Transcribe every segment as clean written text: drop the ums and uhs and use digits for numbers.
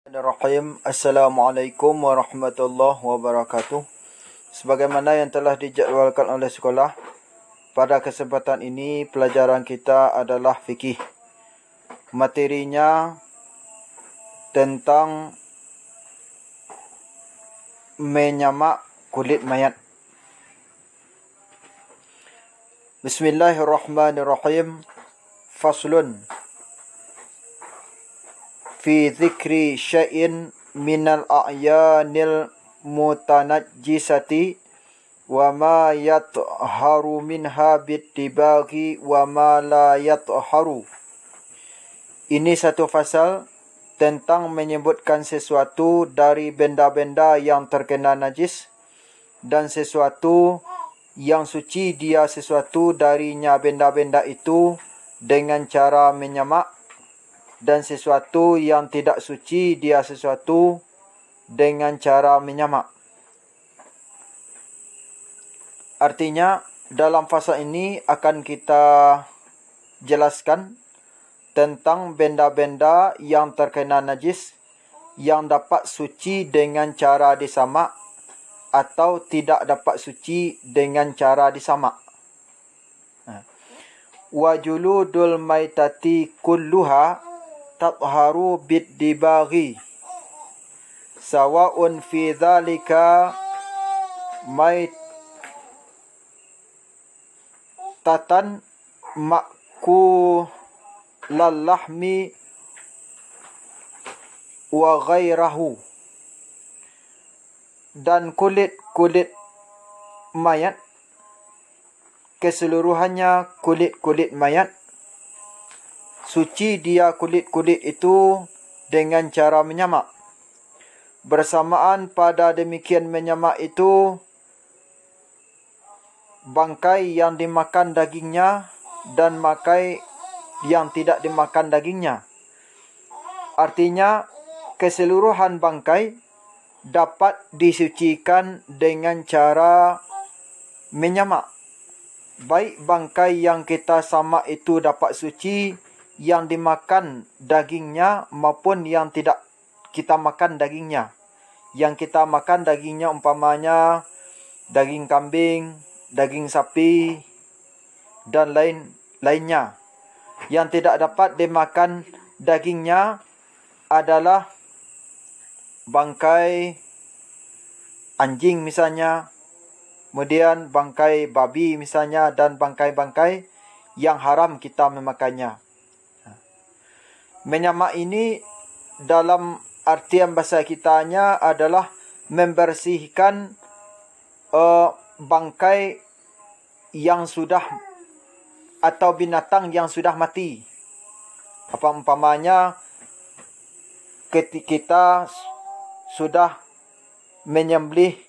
Bismillahirrahmanirrahim. Assalamualaikum warahmatullahi wabarakatuh. Sebagaimana yang telah dijadwalkan oleh sekolah, pada kesempatan ini pelajaran kita adalah fikih. Materinya tentang menyamak kulit mayat. Bismillahirrahmanirrahim. Faslun fi dzikri syai'in minal a'yanil mutanajjisati wa ma yatharu minha bittibaghi wa ma la yatharu. Ini satu fasal tentang menyebutkan sesuatu dari benda-benda yang terkena najis dan sesuatu yang suci dia sesuatu darinya benda-benda itu dengan cara menyamak, dan sesuatu yang tidak suci dia sesuatu dengan cara menyamak. Artinya dalam fasa ini akan kita jelaskan tentang benda-benda yang terkena najis yang dapat suci dengan cara disamak atau tidak dapat suci dengan cara disamak. Wa juludul maitati kulluha tatharu biddibaghi sawa'un fi dhalika maitatan ma'kulallahmi wa ghairahu. Dan kulit-kulit mayat, keseluruhannya kulit-kulit mayat, suci dia kulit-kulit itu dengan cara menyamak. Bersamaan pada demikian menyamak itu, bangkai yang dimakan dagingnya dan bangkai yang tidak dimakan dagingnya. Artinya keseluruhan bangkai dapat disucikan dengan cara menyamak. Baik bangkai yang kita samak itu dapat suci, yang dimakan dagingnya maupun yang tidak kita makan dagingnya. Yang kita makan dagingnya umpamanya daging kambing, daging sapi dan lainnya. Yang tidak dapat dimakan dagingnya adalah bangkai anjing misalnya, kemudian bangkai babi misalnya, dan bangkai-bangkai yang haram kita memakannya. Menyamak ini dalam artian bahasa kitanya adalah membersihkan bangkai yang sudah atau binatang yang sudah mati. Apa umpamanya ketika kita sudah menyembelih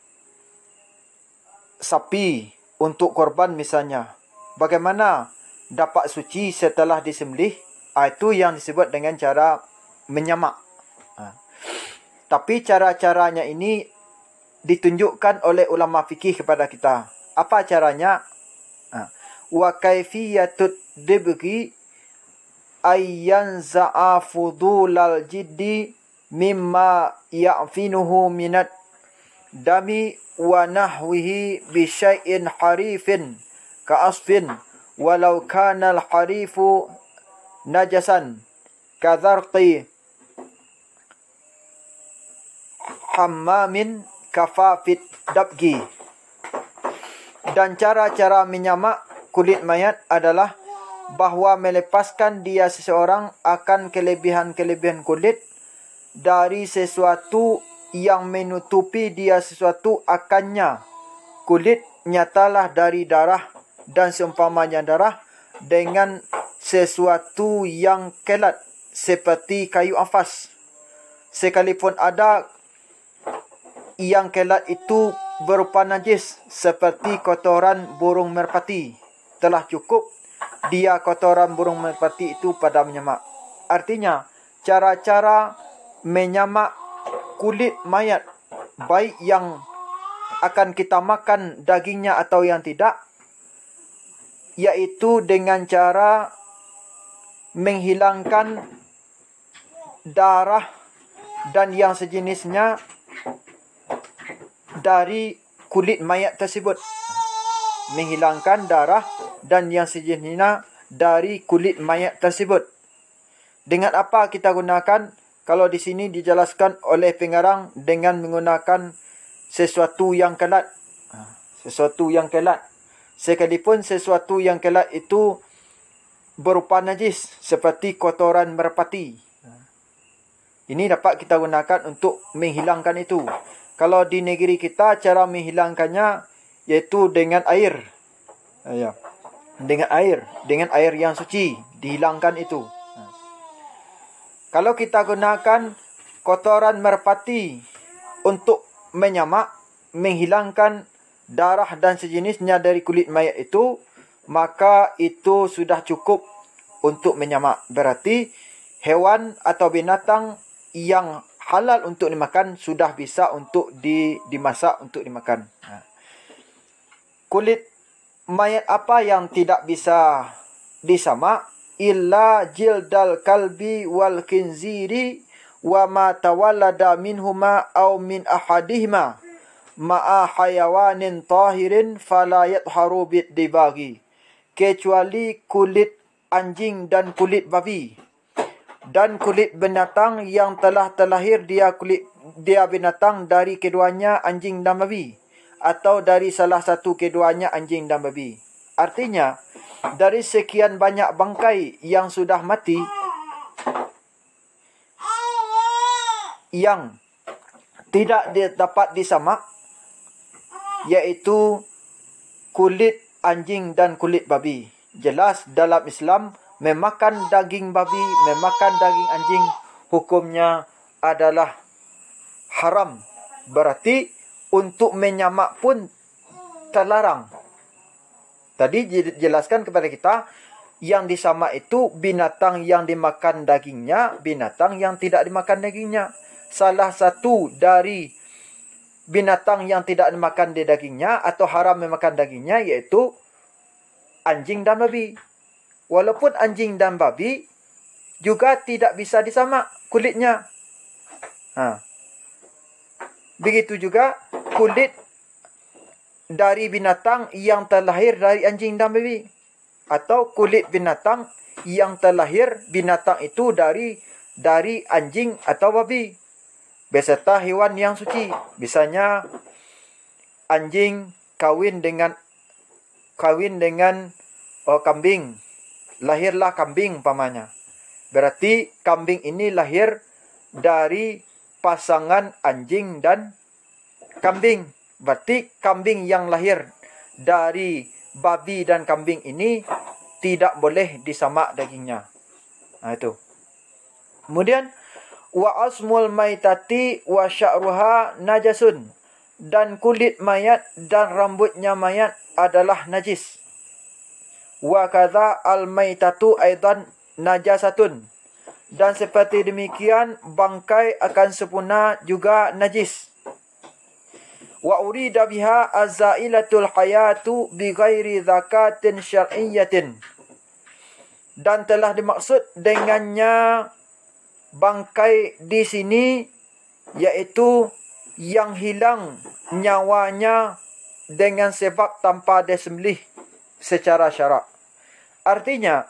sapi untuk korban misalnya, bagaimana dapat suci setelah disembelih? Itu yang disebut dengan cara menyamak. Tapi cara-caranya ini ditunjukkan oleh ulama fikih kepada kita. Apa caranya? Wa kaifiyatud dibghi ayyan za'a fudulal jiddi mimma ya'finuhu minat dami wa nahwihi bi syai'in harifin ka asfin walau kana al harifu najasan kadzarqi hammamin kafafit dabgi. Dan cara-cara menyamak kulit mayat adalah bahawa melepaskan dia seseorang akan kelebihan-kelebihan kulit dari sesuatu yang menutupi dia sesuatu akannya. Kulit nyatalah dari darah dan seumpamanya darah dengan sesuatu yang kelat seperti kayu ampas. Sekalipun ada yang kelat itu berupa najis seperti kotoran burung merpati, telah cukup dia kotoran burung merpati itu pada menyamak. Artinya cara-cara menyamak kulit mayat, baik yang akan kita makan dagingnya atau yang tidak, yaitu dengan cara menghilangkan darah dan yang sejenisnya dari kulit mayat tersebut. Menghilangkan darah dan yang sejenisnya dari kulit mayat tersebut. Dengan apa kita gunakan? Kalau di sini dijelaskan oleh pengarang dengan menggunakan sesuatu yang kelat. Sesuatu yang kelat. Sekalipun sesuatu yang kelat itu berupa najis seperti kotoran merpati. Ini dapat kita gunakan untuk menghilangkan itu. Kalau di negeri kita cara menghilangkannya yaitu dengan air. Ya. Dengan air yang suci dihilangkan itu. Kalau kita gunakan kotoran merpati untuk menyamak, menghilangkan darah dan sejenisnya dari kulit mayat itu, maka itu sudah cukup untuk menyamak. Berarti hewan atau binatang yang halal untuk dimakan sudah bisa untuk dimasak untuk dimakan. Kulit mayat apa yang tidak bisa disamak? Illa jildal kalbi wal khinziri wa ma tawallada minhuma aw min ahadihima ma'a hayawanin tahirin fala yatharu bid-dibaghi. Kecuali kulit anjing dan kulit babi dan kulit binatang yang telah terlahir dia binatang dari keduanya anjing dan babi atau dari salah satu keduanya anjing dan babi. Artinya dari sekian banyak bangkai yang sudah mati yang tidak dapat disamak, yaitu kulit anjing dan kulit babi. Jelas dalam Islam memakan daging babi, memakan daging anjing hukumnya adalah haram. Berarti untuk menyamak pun terlarang. Tadi dijelaskan kepada kita yang disamak itu binatang yang dimakan dagingnya, binatang yang tidak dimakan dagingnya. Salah satu dari binatang yang tidak dimakan dagingnya atau haram memakan dagingnya yaitu anjing dan babi. Walaupun anjing dan babi juga tidak bisa disamak kulitnya. Begitu juga kulit dari binatang yang terlahir dari anjing dan babi. Atau kulit binatang yang terlahir binatang itu dari anjing atau babi. Beserta hewan yang suci. Misalnya anjing kawin dengan kambing. Lahirlah kambing umpamanya. Berarti kambing ini lahir dari pasangan anjing dan kambing. Berarti kambing yang lahir dari babi dan kambing ini tidak boleh disamak dagingnya. Itu. Kemudian wa asmul maitati wa sya'ruha najasun. Dan kulit mayat dan rambutnya mayat adalah najis. Wa kadza al-maitatu aidan najasatun. Dan seperti demikian bangkai akan sempurna juga najis. Wa urida biha azailatul hayatu bighairi zakatin syar'iyyatin. Dan telah dimaksud dengannya bangkai di sini yaitu yang hilang nyawanya dengan sebab tanpa disembelih secara syarak. Artinya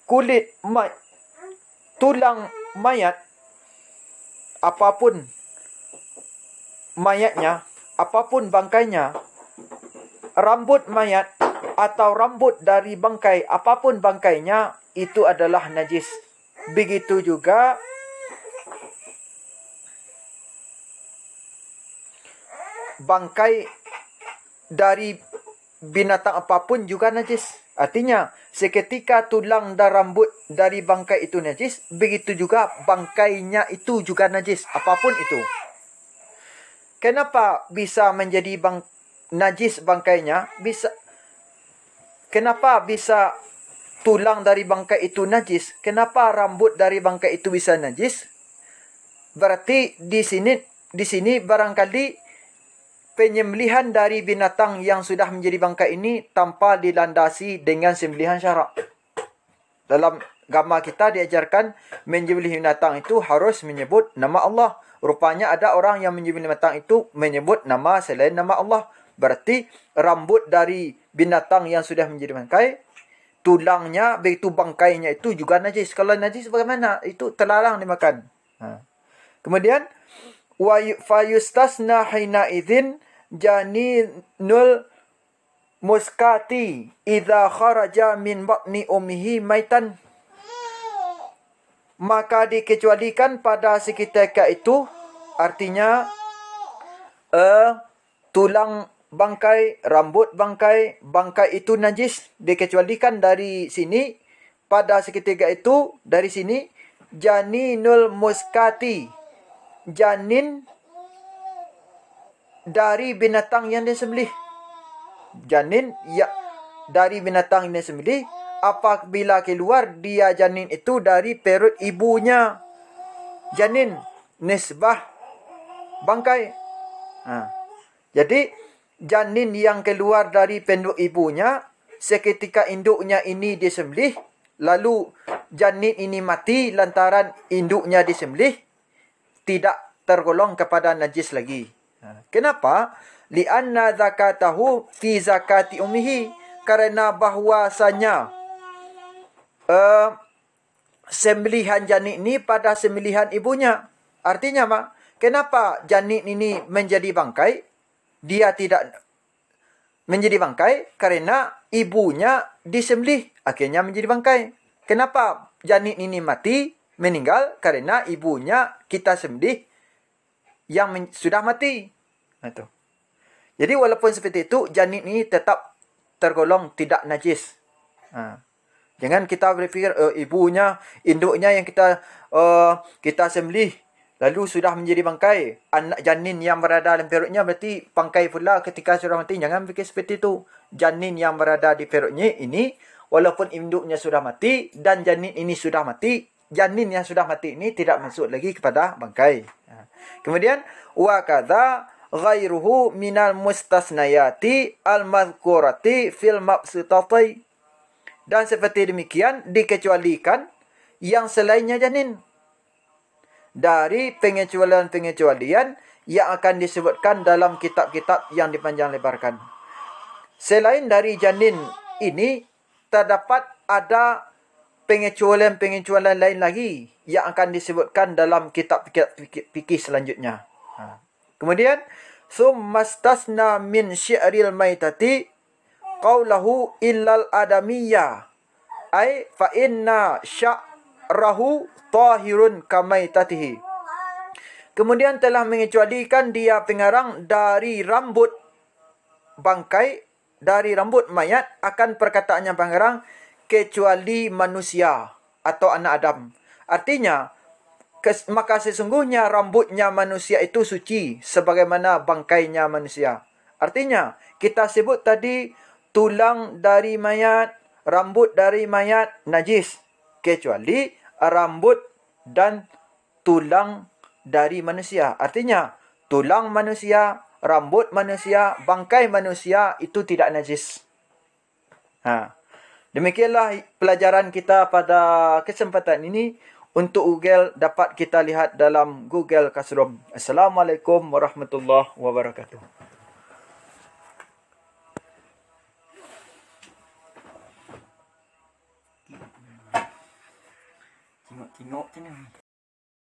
kulit tulang mayat apapun mayatnya, apapun bangkainya, rambut mayat atau rambut dari bangkai apapun bangkainya itu adalah najis. Begitu juga bangkai dari binatang apapun juga najis. Artinya, seketika tulang dan rambut dari bangkai itu najis, begitu juga bangkainya itu juga najis, apapun itu. Kenapa bisa menjadi najis bangkainya? Kenapa bisa tulang dari bangkai itu najis? Kenapa rambut dari bangkai itu bisa najis? Berarti di sini barangkali penyembelihan dari binatang yang sudah menjadi bangkai ini tanpa dilandasi dengan sembelihan syarak. Dalam agama kita diajarkan menyembelih binatang itu harus menyebut nama Allah. Rupanya ada orang yang menyembelih binatang itu menyebut nama selain nama Allah. Berarti rambut dari binatang yang sudah menjadi bangkai, tulangnya, begitu bangkainya itu juga najis. Kalau najis bagaimana? Itu terlarang dimakan. Kemudian wa fayustasna hina idzin janinul muskati idza kharaja min batni ummihi maitan. Maka dikecualikan pada seketika itu, artinya tulang bangkai, rambut bangkai, bangkai itu najis, dikecualikan dari sini pada seketika itu. Dari sini janinul muskati, janin dari binatang yang disembelih. Janin ya dari binatang yang disembelih, apabila keluar dia janin itu dari perut ibunya. Janin nisbah bangkai. Jadi janin yang keluar dari perut ibunya, seketika induknya ini disembelih, lalu janin ini mati lantaran induknya disembelih, tidak tergolong kepada najis lagi. Kenapa? Lianna zakatahu fi zakati ummihi, karena bahwasanya sembelihan janin ini pada sembelihan ibunya. Artinya apa? Kenapa janin ini menjadi bangkai? Dia tidak menjadi bangkai karena ibunya disembelih, akhirnya menjadi bangkai. Kenapa janin ini mati, meninggal? Karena ibunya kita sembelih yang sudah mati. Itu. Jadi walaupun seperti itu, janin ini tetap tergolong tidak najis. Jangan kita berpikir ibunya, induknya yang kita sembelih lalu sudah menjadi bangkai. Anak janin yang berada dalam perutnya berarti bangkai pula ketika sudah mati. Jangan fikir seperti itu. Janin yang berada di perutnya ini, walaupun induknya sudah mati dan janin ini sudah mati, janin yang sudah mati ini tidak masuk lagi kepada bangkai. Kemudian wa kadza ghairuhu minal mustasnayati al-madhkurati fil mabsutati. Dan seperti demikian dikecualikan yang selainnya janin dari pengecualian-pengecualian yang akan disebutkan dalam kitab-kitab yang dipanjang lebarkan. Selain dari janin ini, terdapat ada pengecualian-pengecualian lain lagi yang akan disebutkan dalam kitab-kitab fikih selanjutnya. Kemudian, summastasna min syi'ril maitati qawlahu illal adamiyya ay fa inna sya'rahu tahirun kamaitatihi. Kemudian telah mengecualikan dia pengarang dari rambut bangkai, dari rambut mayat, akan perkataannya pengarang kecuali manusia atau anak Adam. Artinya maka sesungguhnya rambutnya manusia itu suci sebagaimana bangkainya manusia. Artinya kita sebut tadi tulang dari mayat, rambut dari mayat najis, kecuali rambut dan tulang dari manusia. Artinya tulang manusia, rambut manusia, bangkai manusia itu tidak najis. Demikianlah pelajaran kita pada kesempatan ini. Untuk Google dapat kita lihat dalam Google Classroom. Assalamualaikum warahmatullahi wabarakatuh. Tengok-tengok je ni.